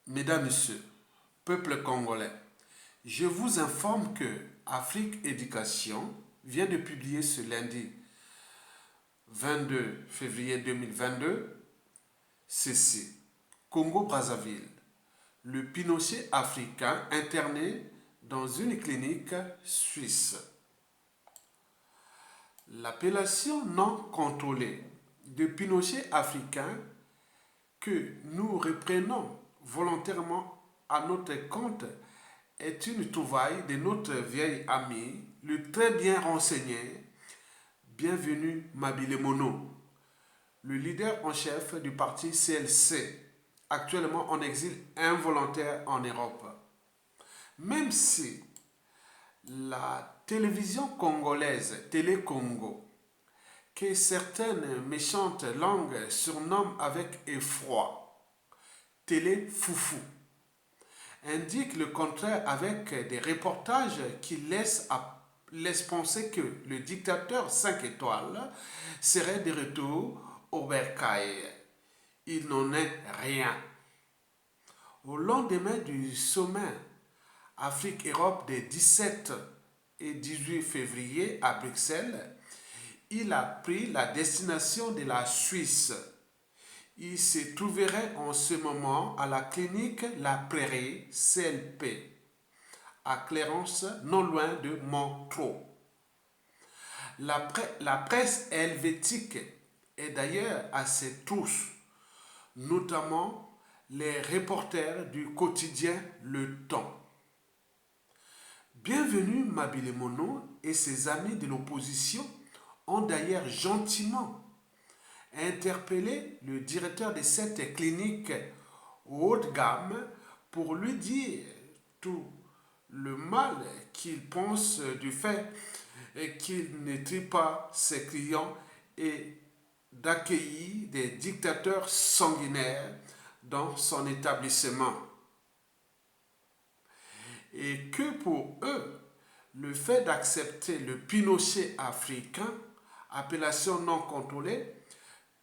Mesdames, Messieurs, peuple congolais, je vous informe que Afrique Éducation vient de publier ce lundi 22 février 2022 ceci. Congo-Brazzaville, le Pinochet africain interné dans une clinique suisse. L'appellation non contrôlée de Pinochet africain que nous reprenons volontairement à notre compte est une trouvaille de notre vieil ami, le très bien renseigné, bienvenu Mabile Mono, le leader en chef du parti CLC, actuellement en exil involontaire en Europe. Même si la télévision congolaise, Télé Congo, que certaines méchantes langues surnomment avec effroi Télé Foufou, indique le contraire avec des reportages qui laissent penser que le dictateur 5 étoiles serait de retour au bercail. Il n'en est rien. Au lendemain du sommet Afrique-Europe des 17 et 18 février à Bruxelles, il a pris la destination de la Suisse. Il se trouverait en ce moment à la clinique La Prairie CLP, à Clarence, non loin de Montreux. La presse helvétique est d'ailleurs à ses trousses, notamment les reporters du quotidien Le Temps. Bienvenue Mabile Mono et ses amis de l'opposition ont d'ailleurs gentiment interpellé le directeur de cette clinique haut de gamme pour lui dire tout le mal qu'il pense du fait qu'il ne trie pas ses clients et d'accueillir des dictateurs sanguinaires dans son établissement. Et que pour eux, le fait d'accepter le Pinochet africain, appellation non contrôlée,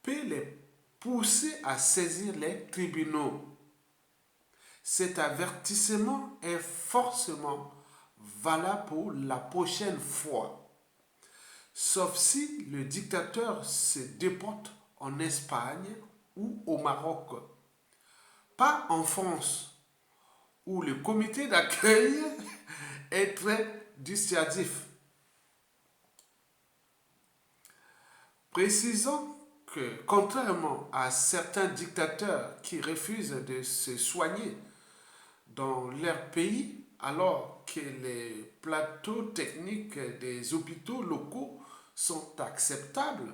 peut les pousser à saisir les tribunaux. Cet avertissement est forcément valable pour la prochaine fois, sauf si le dictateur se déporte en Espagne ou au Maroc, pas en France, où le comité d'accueil est très dissuasif. Précisons que, contrairement à certains dictateurs qui refusent de se soigner dans leur pays, alors que les plateaux techniques des hôpitaux locaux sont acceptables,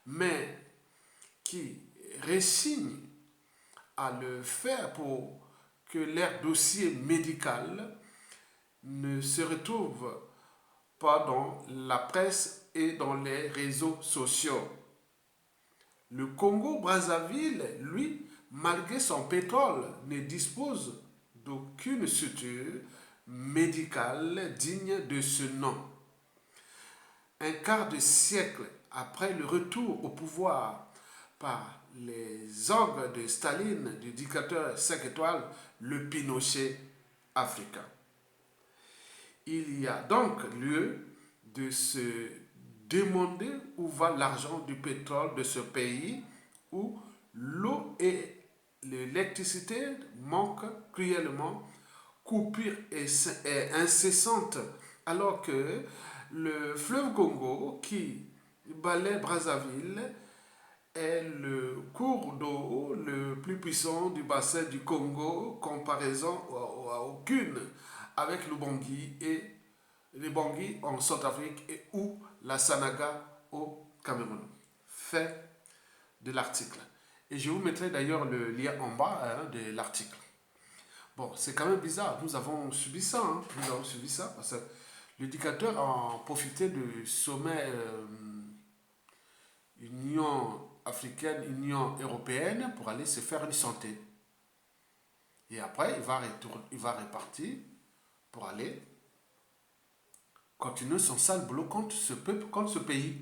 mais qui rechignent à le faire pour que leur dossier médical ne se retrouve pas dans la presse et dans les réseaux sociaux. Le Congo-Brazzaville, lui, malgré son pétrole, ne dispose d'aucune structure médicale digne de ce nom. Un quart de siècle après le retour au pouvoir par les orgues de Staline, du dictateur 5 étoiles, le Pinochet africain. Il y a donc lieu de se demander où va l'argent du pétrole de ce pays où l'eau et l'électricité manquent cruellement, coupure est incessante, alors que le fleuve Congo qui balaie Brazzaville est le cours d'eau le plus puissant du bassin du Congo, comparaison à aucune avec le Bangui et les Bangui en Centrafrique et ou la Sanaga au Cameroun. Fait de l'article. Et je vous mettrai d'ailleurs le lien en bas de l'article. Bon, c'est quand même bizarre. Nous avons subi ça. Nous avons subi ça parce que le dictateur a profité du sommet Union africaine, Union européenne pour aller se faire une santé. Et après, il va repartir pour aller continuer son sale boulot contre ce peuple, contre ce pays.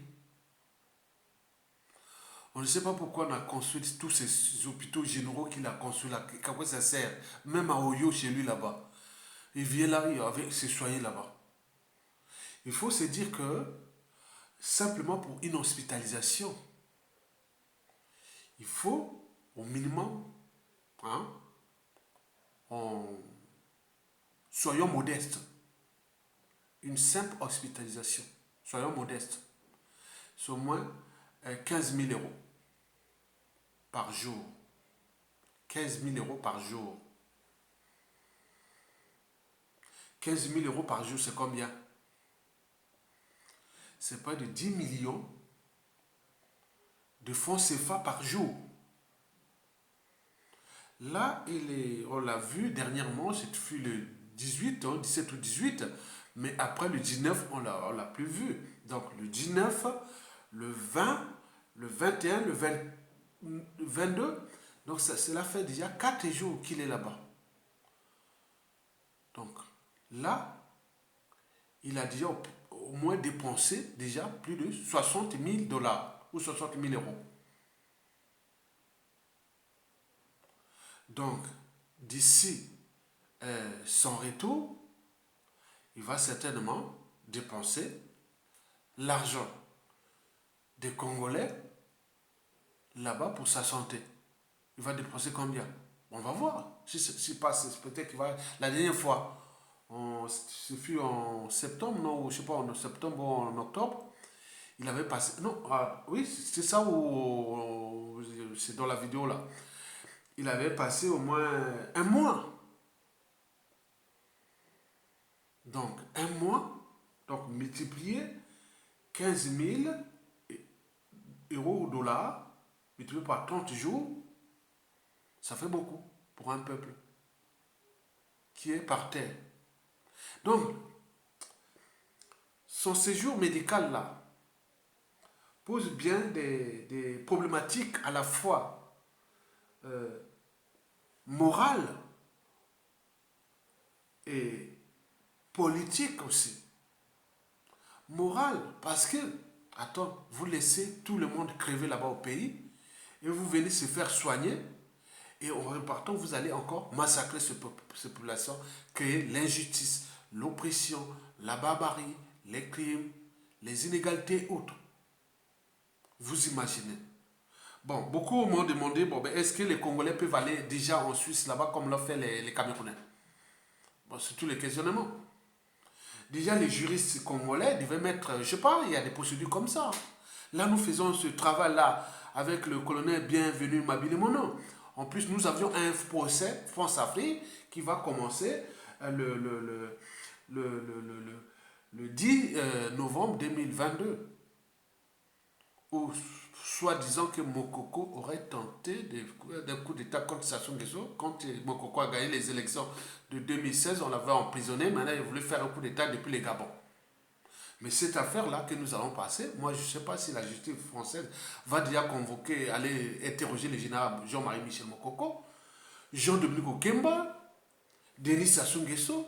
On ne sait pas pourquoi on a construit tous ces hôpitaux généraux qu'il a construits là. À quoi ça sert? Même à Oyo, chez lui là-bas. Il vient là, il s'est soigné là-bas. Il faut se dire que simplement pour une hospitalisation, il faut au minimum, hein, soyons modestes, une simple hospitalisation, soyons modestes, c'est au moins 15 000 euros par jour. 15 000 euros par jour. 15 000 euros par jour, c'est combien? C'est pas de 10 millions de francs CFA par jour. Là, on l'a vu dernièrement, c'était le 18, 17 ou 18, mais après le 19, on l'a plus vu. Donc le 19, le 20, le 21, le 22, donc cela fait déjà 4 jours qu'il est là-bas. Donc là, il a déjà au moins dépensé déjà plus de 60 000 dollars ou 60 000 euros. Donc, d'ici son retour, il va certainement dépenser l'argent des Congolais là-bas pour sa santé. Il va dépenser combien? On va voir. Si passe, peut-être qu'il va. La dernière fois, ce fut en septembre, non, je sais pas, en septembre ou en octobre, il avait passé. Non, oui, c'est ça ou c'est dans la vidéo là. Il avait passé au moins un mois. Donc, un mois, donc multiplier 15 000 euros ou dollars, multiplié par 30 jours, ça fait beaucoup pour un peuple qui est par terre. Donc, son séjour médical là pose bien des problématiques à la fois morales et politiques aussi. Morale, parce que, attends, vous laissez tout le monde crever là-bas au pays et vous venez se faire soigner et en repartant, vous allez encore massacrer ces populations, créer l'injustice, l'oppression, la barbarie, les crimes, les inégalités autres. Vous imaginez. Bon, beaucoup m'ont demandé, bon, ben, est-ce que les Congolais peuvent aller déjà en Suisse là-bas comme l'ont fait les Camerounais? Bon, c'est tous les questionnements. Déjà, les juristes congolais devaient mettre, je ne sais pas, il y a des procédures comme ça. Là, nous faisons ce travail-là avec le colonel Bienvenu Mabile Mono. En plus, nous avions un procès France-Afrique qui va commencer le 10 novembre 2022. Où, soi-disant que Mokoko aurait tenté d'un coup d'État contre Sassou Nguesso. Quand Mokoko a gagné les élections de 2016, on l'avait emprisonné. Maintenant, il voulait faire un coup d'État depuis les Gabon. Mais cette affaire-là que nous allons passer, moi je ne sais pas si la justice française va déjà convoquer, aller interroger le général Jean-Marie Michel Mokoko, Jean-Dominique Okemba, Denis Sassou Nguesso,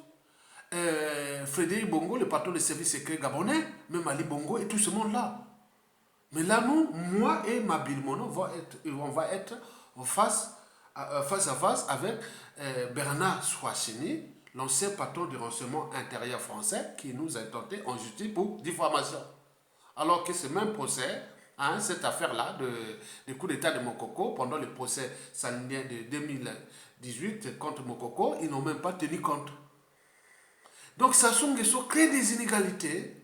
Frédéric Bongo, le patron des services secrets gabonais, même Ali Bongo et tout ce monde-là. Mais là, nous, moi et Mabile Mono, on va être face à face avec Bernard Soisseni, l'ancien patron du renseignement intérieur français, qui nous a tenté en justice pour diffamation. Alors que ce même procès, hein, cette affaire-là de coup d'État de Mokoko, pendant le procès salinien de 2018 contre Mokoko, ils n'ont même pas tenu compte. Donc Sassou Nguesso crée des inégalités,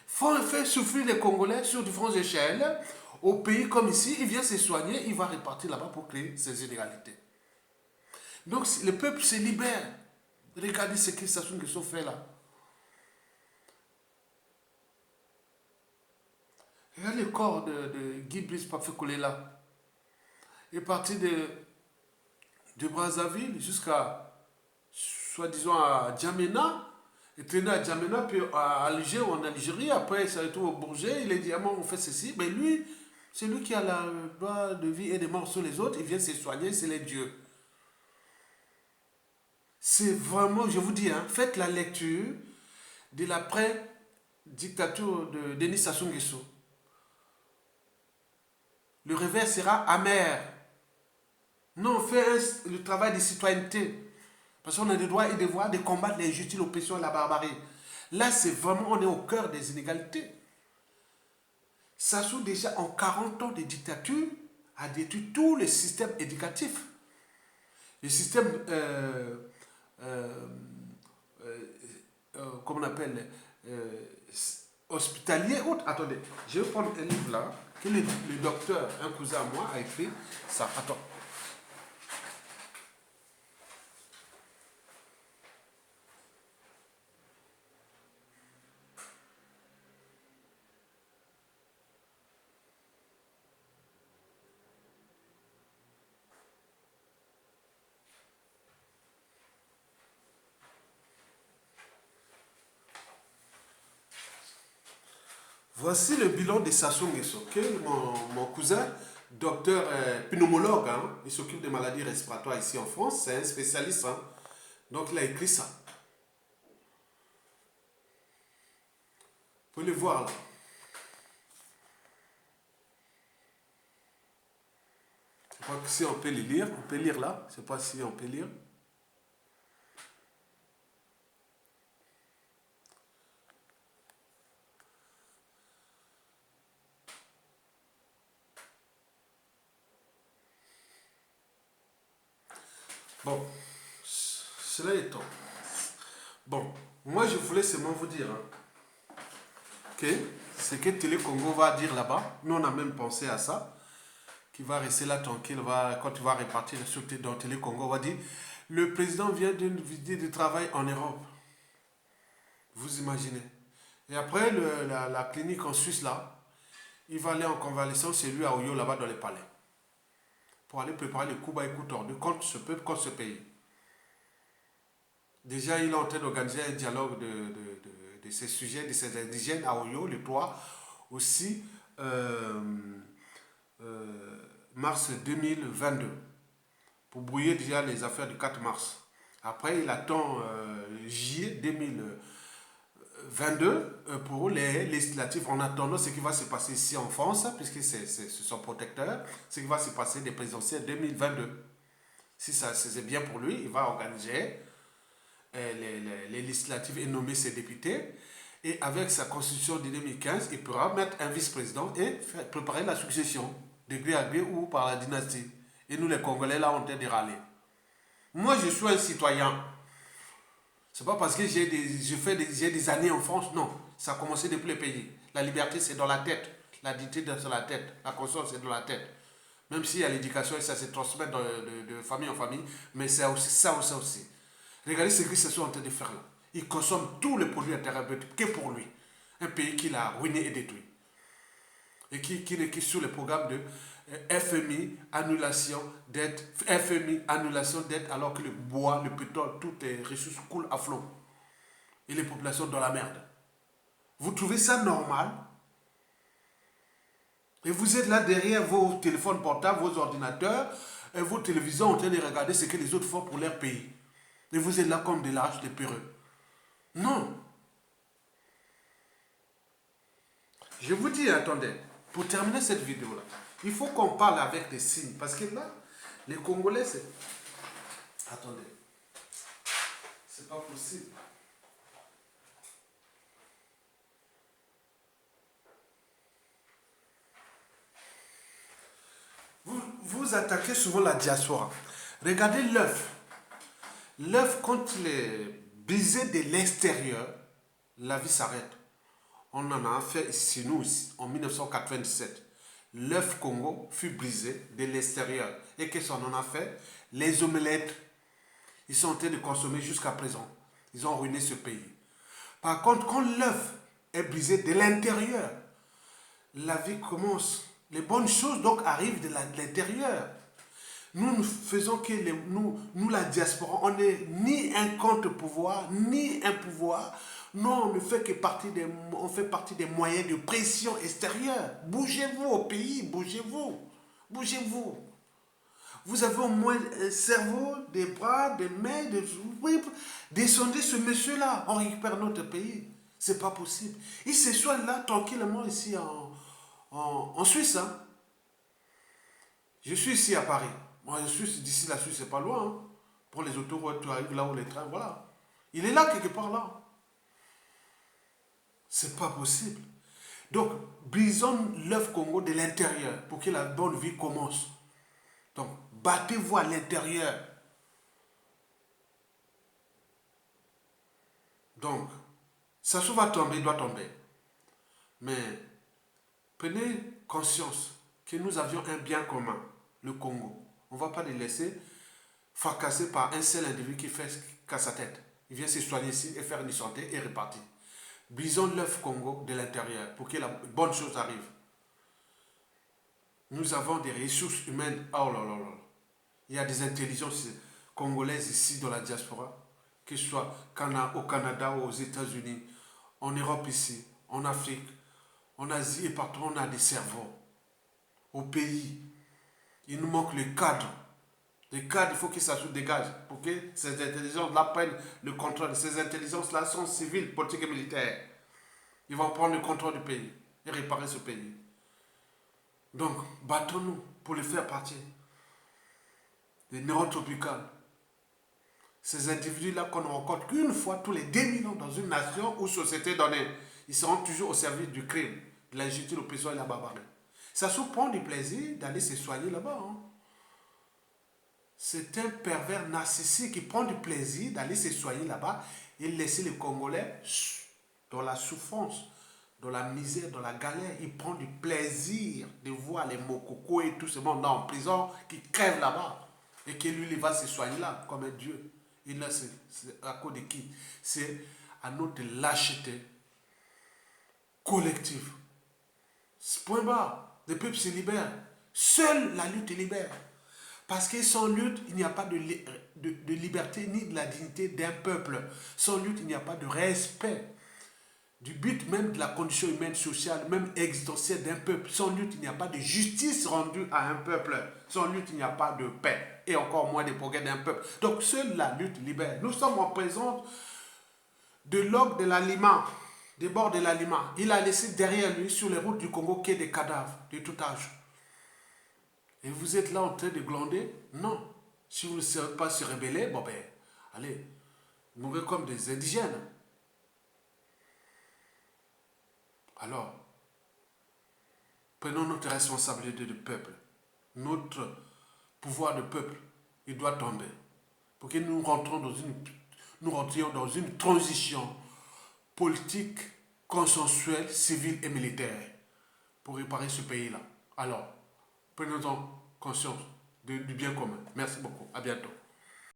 fait souffrir les Congolais sur différentes échelles. Au pays comme ici, il vient se soigner, il va repartir là-bas pour créer ces inégalités. Donc le peuple se libère. Regardez ce que Sassou Nguesso fait là. Regardez le corps de Guy Brice Papfé là. Il est parti de Brazzaville jusqu'à, soi-disant, à Djamena. Il traînait à Djamena, puis à Alger ou en Algérie. Après, il s'est retrouvé au Bourget. Il a dit, ah, on fait ceci. Mais lui, c'est lui qui a le droit de vie et de mort sur les autres. Il vient se soigner, c'est les dieux. C'est vraiment, je vous dis, hein, faites la lecture de l'après-dictature de Denis Sassou Nguesso. le revers sera amer. Non, fais le travail de citoyenneté. Parce qu'on a des droits et des devoirs de combattre l'injustice, l'oppression et la barbarie. Là, c'est vraiment, on est au cœur des inégalités. Sassou, déjà en 40 ans de dictature, a détruit tout le système éducatif. Le système, comment on appelle, hospitalier. Autre. Attendez, je vais prendre un livre là, que le docteur, un cousin à moi, a écrit. Ça, attends. Voici le bilan de Sassou Nguesso, que mon cousin, docteur pneumologue, hein, il s'occupe des maladies respiratoires ici en France, c'est un spécialiste, hein, donc il a écrit ça. Vous pouvez le voir là. Je crois que si on peut le lire, on peut lire là, je ne sais pas si on peut lire. Bon, cela étant, bon, moi je voulais seulement vous dire que ce que Télé Congo va dire là-bas, nous on a même pensé à ça, qu'il va rester là tranquille, quand il va répartir dans Télé Congo, on va dire, le président vient d'une visite de travail en Europe. Vous imaginez. Et après la clinique en Suisse là, il va aller en convalescence chez lui à Oyo là-bas dans les palais. Pour aller préparer le coup bas et coup tordu contre ce peuple, contre ce pays. Déjà, il est en train d'organiser un dialogue de ces sujets, de ces indigènes à Oyo, le 3, aussi mars 2022, pour brouiller déjà les affaires du 4 mars. Après, il attend juillet 2022 pour les législatives, en attendant ce qui va se passer ici en France, puisque c'est son protecteur, ce qui va se passer des présidentielles 2022. Si ça c'est bien pour lui, il va organiser les législatives et nommer ses députés. Et avec sa constitution de 2015, il pourra mettre un vice-président et préparer la succession, de gré à gré ou par la dynastie. Et nous, les Congolais, là, on est de râler. Moi, je suis un citoyen. C'est pas parce que j'ai des années en France, non. Ça a commencé depuis le pays. La liberté, c'est dans la tête. La dignité, c'est dans la tête. La conscience, c'est dans la tête. Même s'il y a l'éducation et ça se transmet de famille en famille, mais c'est aussi ça aussi. Regardez ce qu'ils se sont en train de faire là. Il consomme tous les produits intérieurs que pour lui. Un pays qu'il a ruiné et détruit. Et qui est sur le programme de FMI, annulation d'aide, FMI, annulation d'aide, alors que le bois, le pétrole, toutes les ressources coulent à flot. Et les populations dans la merde. Vous trouvez ça normal? Et vous êtes là derrière vos téléphones portables, vos ordinateurs, et vos télévisions en train de regarder ce que les autres font pour leur pays. Et vous êtes là comme des lâches, des peureux. Non. Je vous dis, attendez, pour terminer cette vidéo-là, il faut qu'on parle avec des signes. Parce que là, les Congolais, c'est... Attendez. C'est pas possible. Vous attaquez souvent la diaspora. Regardez l'œuf. L'œuf, quand il est brisé de l'extérieur, la vie s'arrête. On en a fait chez nous en 1997. L'œuf Congo fut brisé de l'extérieur. Et qu'est-ce qu'on en a fait? Les omelettes. Ils sont en train de consommer jusqu'à présent. Ils ont ruiné ce pays. Par contre, quand l'œuf est brisé de l'intérieur, la vie commence. Les bonnes choses donc arrivent de l'intérieur. Nous faisons que nous, la diaspora, on n'est ni un contre-pouvoir, ni un pouvoir. Non, on ne fait que on fait partie des moyens de pression extérieure. Bougez-vous au pays, bougez-vous. Bougez-vous. Vous avez au moins un cerveau, des bras, des mains, oui, descendez ce monsieur-là, on récupère notre pays. C'est pas possible. Il se soigne là tranquillement ici en Suisse. Hein. Je suis ici à Paris. Moi, je suis d'ici la Suisse, c'est pas loin. Hein. Pour les autoroutes, tu arrives là où les trains, voilà. Il est là, quelque part là. C'est pas possible. Donc, brisons l'œuf Congo de l'intérieur pour que la bonne vie commence. Donc, battez-vous à l'intérieur. Donc, Sassou va tomber, il doit tomber. Mais prenez conscience que nous avions un bien commun, le Congo. On ne va pas les laisser fracasser par un seul individu qui fait qu'à sa tête. Il vient se soigner ici et faire une santé et repartir. Brisons l'œuf Congo de l'intérieur pour que la bonne chose arrive. Nous avons des ressources humaines. Oh là là là. Il y a des intelligences congolaises ici dans la diaspora, que ce soit au Canada ou aux États-Unis, en Europe ici, en Afrique, en Asie et partout, on a des cerveaux. Au pays, il nous manque le cadre. Le cadre, il faut que ça se dégage pour que ces intelligences-là prennent le contrôle. Ces intelligences-là sont civiles, politiques et militaires. Ils vont prendre le contrôle du pays et réparer ce pays. Donc, battons-nous pour les faire partir. Les neurotropicales. Ces individus-là qu'on ne rencontre qu'une fois tous les 2000 ans dans une nation ou société donnée, ils seront toujours au service du crime, de l'injustice, de l'oppression et de la barbarie. Ça se prend du plaisir d'aller se soigner là-bas. Hein. C'est un pervers narcissique qui prend du plaisir d'aller se soigner là-bas et laisser les Congolais dans la souffrance, dans la misère, dans la galère. Il prend du plaisir de voir les Mokoko et tout ce monde en prison qui crèvent là-bas. Et que lui, il va se soigner là comme un Dieu. Et là, c'est à cause de qui? C'est à notre lâcheté collective. Point barre. Le peuple se libère. Seule la lutte libère. Parce que sans lutte, il n'y a pas de liberté ni de la dignité d'un peuple. Sans lutte, il n'y a pas de respect du but même de la condition humaine, sociale, même existentielle d'un peuple. Sans lutte, il n'y a pas de justice rendue à un peuple. Sans lutte, il n'y a pas de paix. Et encore moins de progrès d'un peuple. Donc, seule la lutte libère. Nous sommes en présence de l'ogre de la Lima, des bords de la Lima. Il a laissé derrière lui, sur les routes du Congo, qu'il y ait des cadavres de tout âge. Et vous êtes là en train de glander? Non. Si vous ne savez pas se rebeller, bon ben, allez, mourrez comme des indigènes. Alors, prenons notre responsabilité de peuple. Notre pouvoir de peuple, il doit tomber. Pour que nous rentrions dans une transition politique, consensuelle, civile et militaire pour réparer ce pays-là. Alors, prenons-en conscience du bien commun. Merci beaucoup. À bientôt.